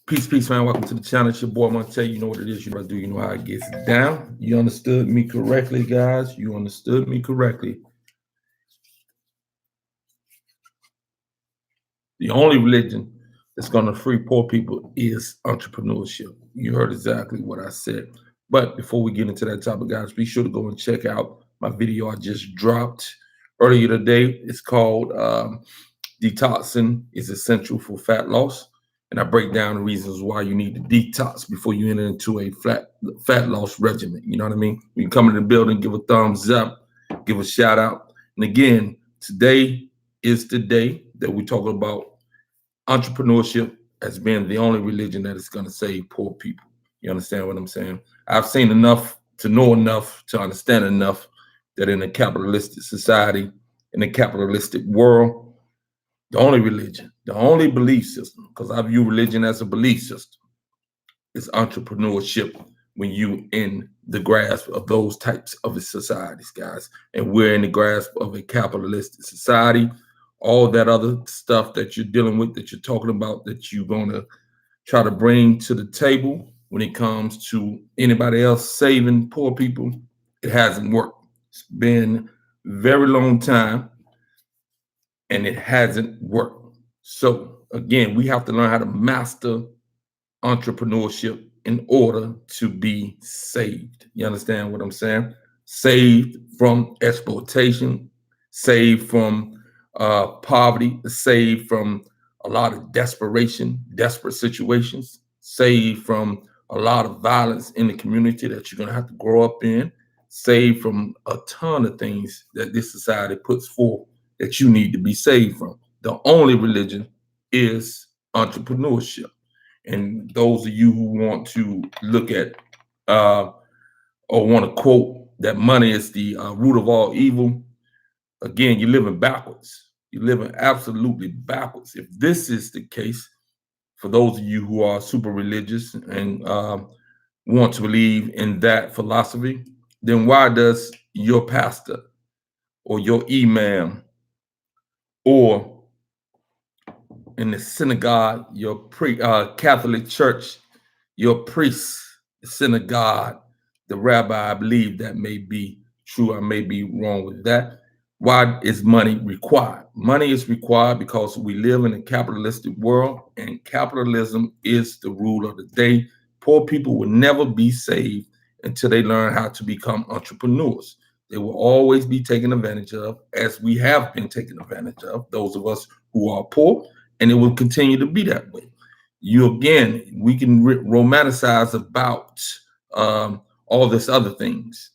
Peace, peace, man. Welcome to the channel. It's your boy Monte. You know what it is. You know what I do. You know how it gets down. You understood me correctly, guys. You understood me correctly. The only religion that's going to free poor people is entrepreneurship. You heard exactly what I said. But before we get into that topic, guys, be sure to go and check out my video I just dropped earlier today. It's called Detoxing is Essential for Fat Loss. And I break down the reasons why you need to detox before you enter into a fat loss regimen. You know what I mean? You can come in the building, give a thumbs up, give a shout out. And again, today is the day that we're talking about entrepreneurship as being the only religion that is going to save poor people. You understand what I'm saying? I've seen enough to know enough to understand enough that in a capitalistic society, in a capitalistic world, the only religion, the only belief system, because I view religion as a belief system, is entrepreneurship when you in the grasp of those types of societies, guys. And we're in the grasp of a capitalistic society. All that other stuff that you're dealing with, that you're talking about, that you're going to try to bring to the table when it comes to anybody else saving poor people, it hasn't worked. It's been a very long time, and it hasn't worked. So again, we have to learn how to master entrepreneurship in order to be saved. You understand what I'm saying? Saved from exploitation, saved from poverty, saved from a lot of desperation, desperate situations, saved from a lot of violence in the community that you're going to have to grow up in, saved from a ton of things that this society puts forth that you need to be saved from. The only religion is entrepreneurship. And those of you who want to look at or want to quote that money is the root of all evil, again, you're living backwards. You're living absolutely backwards. If this is the case, for those of you who are super religious and want to believe in that philosophy, then why does your pastor or your imam or in the synagogue, your Catholic church, your priest, the synagogue, the rabbi, I believe that may be true. I may be wrong with that. Why is money required? Money is required because we live in a capitalistic world, and capitalism is the rule of the day. Poor people will never be saved until they learn how to become entrepreneurs. They will always be taken advantage of, as we have been taken advantage of, those of us who are poor, and it will continue to be that way. We can romanticize about all this other things,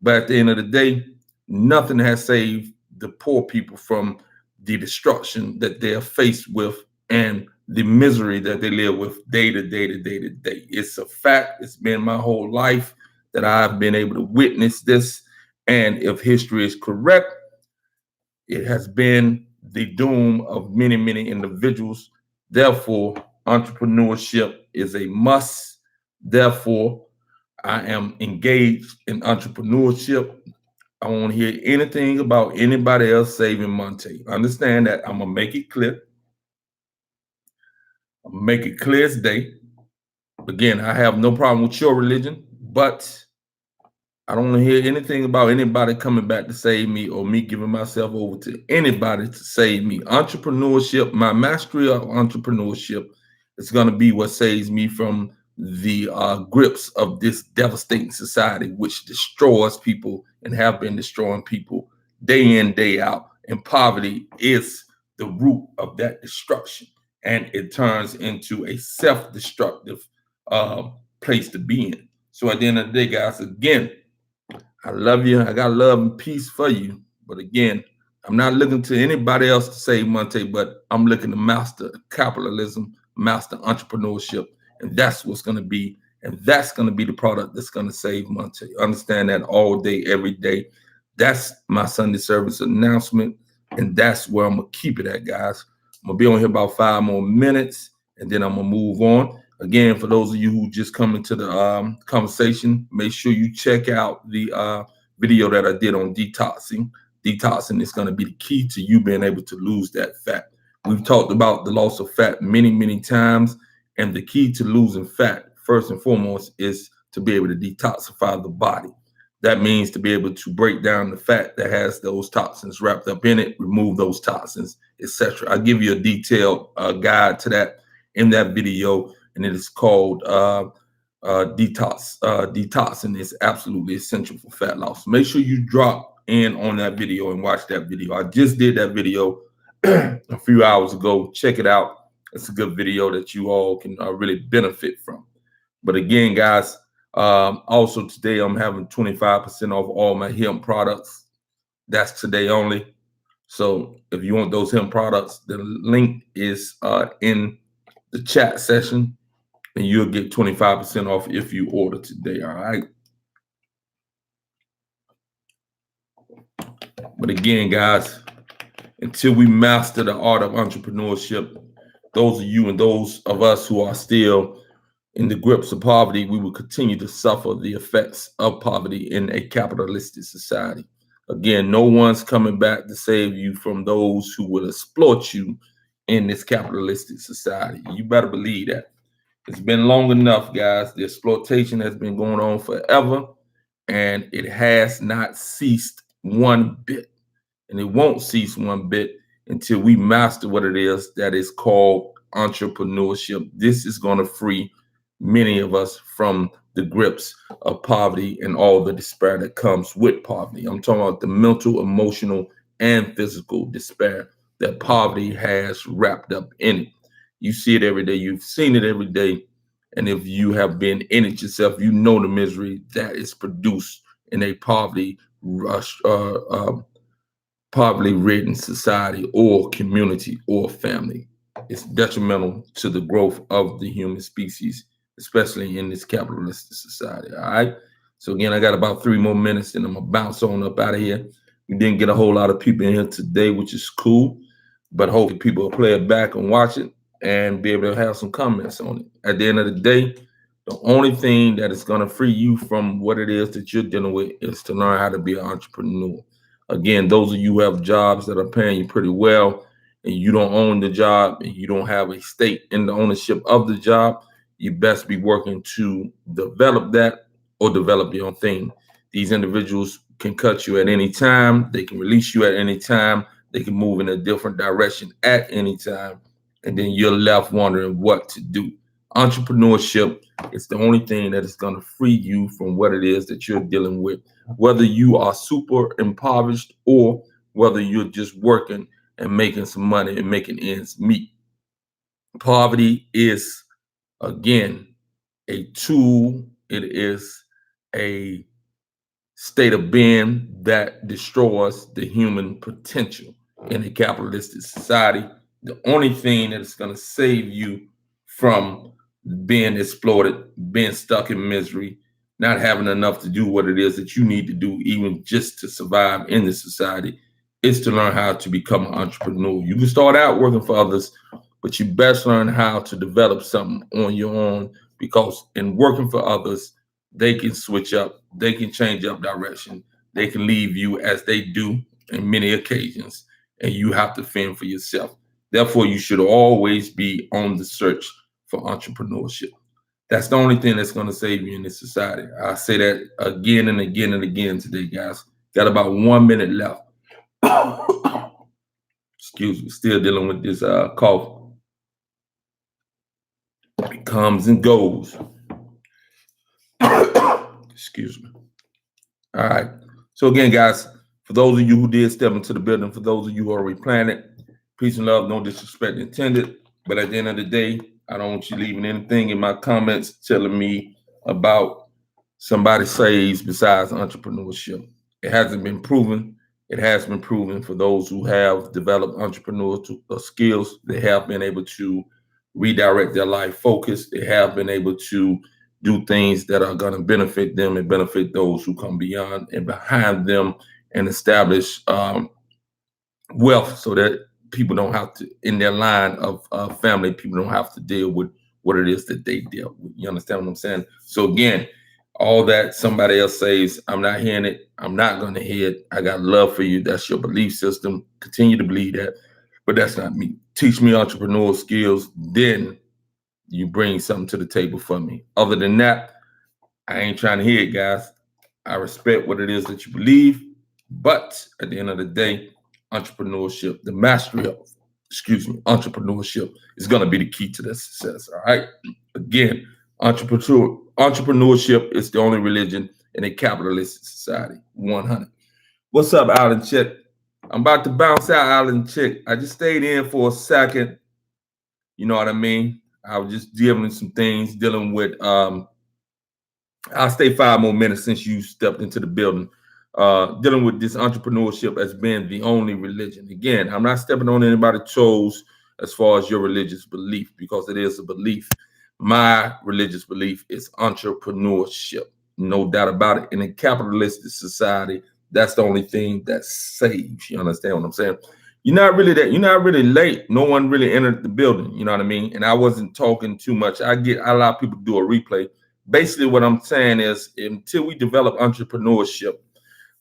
but at the end of the day, nothing has saved the poor people from the destruction that they are faced with and the misery that they live with day to day to day to day. It's a fact. It's been my whole life that I've been able to witness this. And if history is correct, it has been the doom of many, many individuals. Therefore, entrepreneurship is a must. Therefore, I am engaged in entrepreneurship. I don't want to hear anything about anybody else saving Monte. Understand that. I'm going to make it clear. I'm going to make it clear as day. Again, I have no problem with your religion, but I don't want to hear anything about anybody coming back to save me or me giving myself over to anybody to save me. Entrepreneurship, my mastery of entrepreneurship is going to be what saves me from the grips of this devastating society, which destroys people and have been destroying people day in, day out. And poverty is the root of that destruction. And it turns into a self-destructive place to be in. So at the end of the day, guys, again, I love you. I got love and peace for you. But again, I'm not looking to anybody else to save Monte, but I'm looking to master capitalism, master entrepreneurship. And that's what's going to be. And that's going to be the product that's going to save Monte. Understand that all day, every day. That's my Sunday service announcement. And that's where I'm going to keep it at, guys. I'm going to be on here about 5 more minutes, and then I'm going to move on. Again, for those of you who just come into the conversation, make sure you check out the video that I did on detoxing. Detoxing is going to be the key to you being able to lose that fat. We've talked about the loss of fat many, many times, And the key to losing fat, first and foremost, is to be able to detoxify the body. That means to be able to break down the fat that has those toxins wrapped up in it, remove those toxins, etc. I'll give you a detailed guide to that in that video, and it is called detox. Detoxing is absolutely essential for fat loss. Make sure you drop in on that video and watch that video. I just did that video a few hours ago. Check it out. It's a good video that you all can really benefit from. But again, guys, also today I'm having 25% off all my hemp products. That's today only. So if you want those hemp products, the link is in the chat session, and you'll get 25% off if you order today. All right. But again, guys, until we master the art of entrepreneurship, those of you and those of us who are still in the grips of poverty, we will continue to suffer the effects of poverty in a capitalistic society. Again, no one's coming back to save you from those who will exploit you in this capitalistic society. You better believe that. It's been long enough, guys. The exploitation has been going on forever, and it has not ceased one bit. And it won't cease one bit until we master what it is that is called entrepreneurship. This is going to free many of us from the grips of poverty and all the despair that comes with poverty. I'm talking about the mental, emotional, and physical despair that poverty has wrapped up in it. You see it every day. You've seen it every day. And if you have been in it yourself, you know the misery that is produced in a poverty-ridden society or community or family. It's detrimental to the growth of the human species, especially in this capitalistic society. All right. So again, I got about 3 more minutes and I'm gonna bounce on up out of here. We didn't get a whole lot of people in here today, which is cool, but hopefully people will play it back and watch it and be able to have some comments on it. At the end of the day, the only thing that is going to free you from what it is that you're dealing with is to learn how to be an entrepreneur. Again, those of you who have jobs that are paying you pretty well and you don't own the job and you don't have a stake in the ownership of the job, you best be working to develop that or develop your own thing. These individuals can cut you at any time. They can release you at any time. They can move in a different direction at any time. And then you're left wondering what to do. Entrepreneurship is the only thing that is going to free you from what it is that you're dealing with, whether you are super impoverished or whether you're just working and making some money and making ends meet. Poverty is, again, a tool. It is a state of being that destroys the human potential in a capitalistic society. The only thing that is going to save you from being exploited, being stuck in misery, not having enough to do what it is that you need to do, even just to survive in this society, is to learn how to become an entrepreneur. You can start out working for others, but you best learn how to develop something on your own, because in working for others, they can switch up, they can change up direction, they can leave you as they do in many occasions, and you have to fend for yourself. Therefore, you should always be on the search for entrepreneurship. That's the only thing that's going to save you in this society. I say that again and again and again today, guys. Got about 1 minute left. Excuse me, still dealing with this cough. It comes and goes. Excuse me. All right. So again, guys, for those of you who did step into the building, for those of you who already planned it, peace and love, no disrespect intended. But at the end of the day, I don't want you leaving anything in my comments telling me about somebody's saves besides entrepreneurship. It hasn't been proven. It has been proven for those who have developed entrepreneurial skills. They have been able to redirect their life focus. They have been able to do things that are going to benefit them and benefit those who come beyond and behind them, and establish wealth so that people don't have to, in their line of family, people don't have to deal with what it is that they deal with. You understand what I'm saying? So again, all that somebody else says, I'm not hearing it. I'm not going to hear it. I got love for you. That's your belief system. Continue to believe that, but that's not me. Teach me entrepreneurial skills, then you bring something to the table for me. Other than that, I ain't trying to hear it, guys. I respect what it is that you believe, but at the end of the day, entrepreneurship, the mastery of, entrepreneurship is going to be the key to that success. All right. Again, entrepreneurship is the only religion in a capitalistic society. 100. What's up, Island Chick? I'm about to bounce out, Island Chick. I just stayed in for a second. You know what I mean? I was just dealing with some things, dealing with I'll stay 5 more minutes since you stepped into the building. Dealing with this entrepreneurship as being the only religion. Again, I'm not stepping on anybody's toes as far as your religious belief, because it is a belief. My religious belief is entrepreneurship. No doubt about it. In a capitalistic society, that's the only thing that saves. You understand what I'm saying? You're not really late. No one really entered the building. You know what I mean? And I wasn't talking too much. I allow people to do a replay. Basically, what I'm saying is, until we develop entrepreneurship,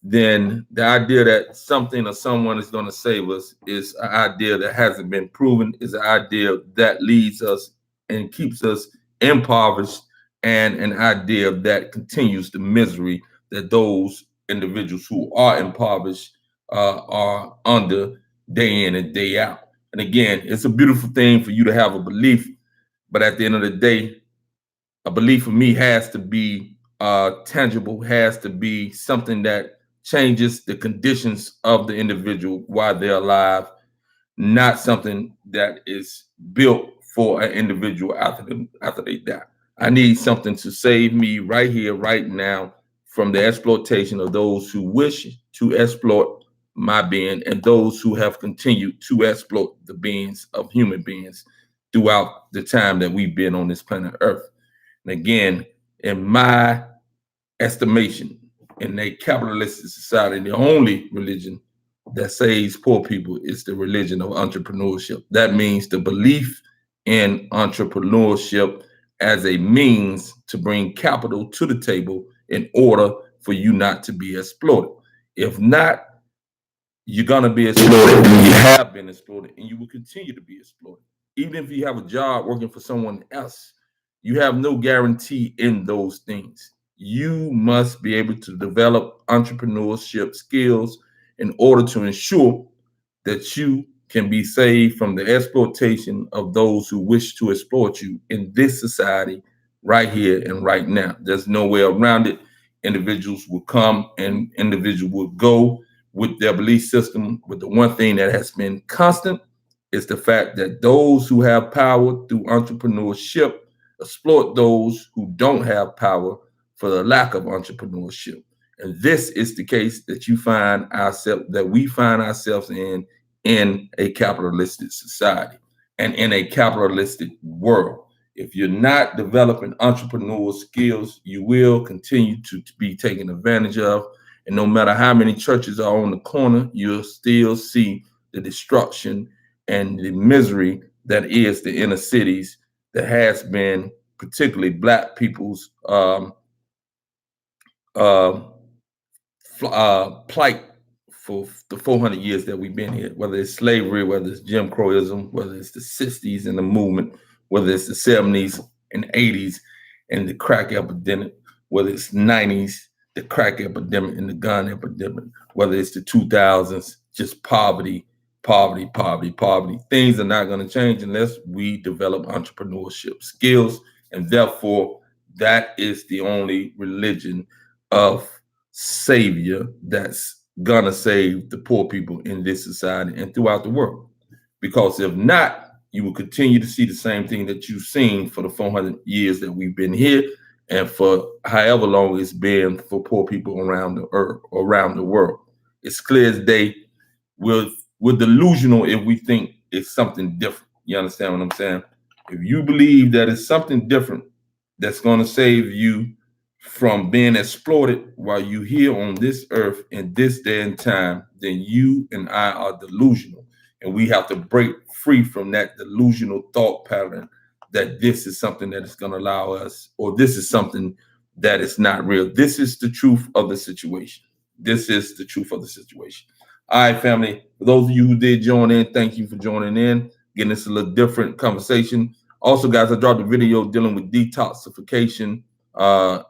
then the idea that something or someone is going to save us is an idea that hasn't been proven, is an idea that leads us and keeps us impoverished, and an idea that continues the misery that those individuals who are impoverished are under day in and day out. And again, it's a beautiful thing for you to have a belief, but at the end of the day, a belief for me has to be tangible, has to be something that changes the conditions of the individual while they're alive, not something that is built for an individual after they die. I need something to save me right here, right now, from the exploitation of those who wish to exploit my being, and those who have continued to exploit the beings of human beings throughout the time that we've been on this planet Earth. And again, in my estimation, in a capitalistic society, the only religion that saves poor people is the religion of entrepreneurship. That means the belief in entrepreneurship as a means to bring capital to the table in order for you not to be exploited. If not, you're going to be exploited, and you have been exploited, and you will continue to be exploited. Even if you have a job working for someone else, you have no guarantee in those things. You must be able to develop entrepreneurship skills in order to ensure that you can be saved from the exploitation of those who wish to exploit you in this society right here and right now. There's no way around it. Individuals will come and individuals will go with their belief system. But the one thing that has been constant is the fact that those who have power through entrepreneurship exploit those who don't have power for the lack of entrepreneurship. And this is the case that we find ourselves in a capitalistic society and in a capitalistic world. If you're not developing entrepreneurial skills, you will continue to be taken advantage of. And no matter how many churches are on the corner, you'll still see the destruction and the misery that is the inner cities, that has been particularly Black people's plight for the 400 years that we've been here, whether it's slavery, whether it's Jim Crowism, whether it's the 60s and the movement, whether it's the 70s and 80s and the crack epidemic, whether it's 90s, the crack epidemic and the gun epidemic, whether it's the 2000s, just poverty. Things are not going to change unless we develop entrepreneurship skills. And therefore, that is the only religion of savior that's going to save the poor people in this society and throughout the world. Because if not, you will continue to see the same thing that you've seen for the 400 years that we've been here, and for however long it's been for poor people around the earth, around the world. It's clear as day. We're delusional if we think it's something different. You understand what I'm saying? If you believe that it's something different that's going to save you from being exploited while you're here on this earth in this day and time, then you and I are delusional. And we have to break free from that delusional thought pattern that this is something that is going to allow us, or this is something that is not real. This is the truth of the situation. This is the truth of the situation. All right, family. For those of you who did join in, thank you for joining in. Again, it's a little different conversation. Also, guys, I dropped a video dealing with detoxification.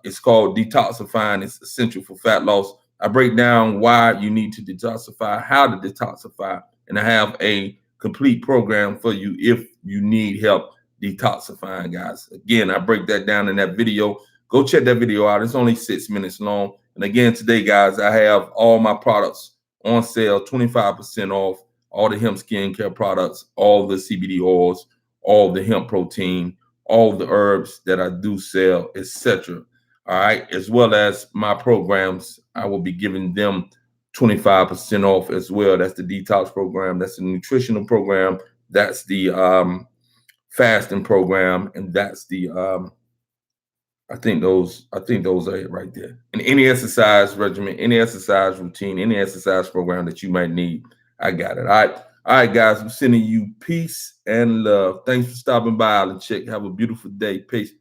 It's called Detoxifying. It's essential for fat loss. I break down why you need to detoxify, how to detoxify, and I have a complete program for you if you need help detoxifying, guys. Again, I break that down in that video. Go check that video out. It's only 6 minutes long. And again, today, guys, I have all my products on sale, 25% off, all the hemp skincare products, all the CBD oils, all the hemp protein, all the herbs that I do sell, etc. All right, as well as my programs, I will be giving them 25% off as well. That's the detox program, that's the nutritional program, that's the fasting program, and that's the I think those are it right there. And any exercise regimen, any exercise routine, any exercise program that you might need, I got it. All right, guys. I'm sending you peace and love. Thanks for stopping by, Island Chick. Have a beautiful day. Peace.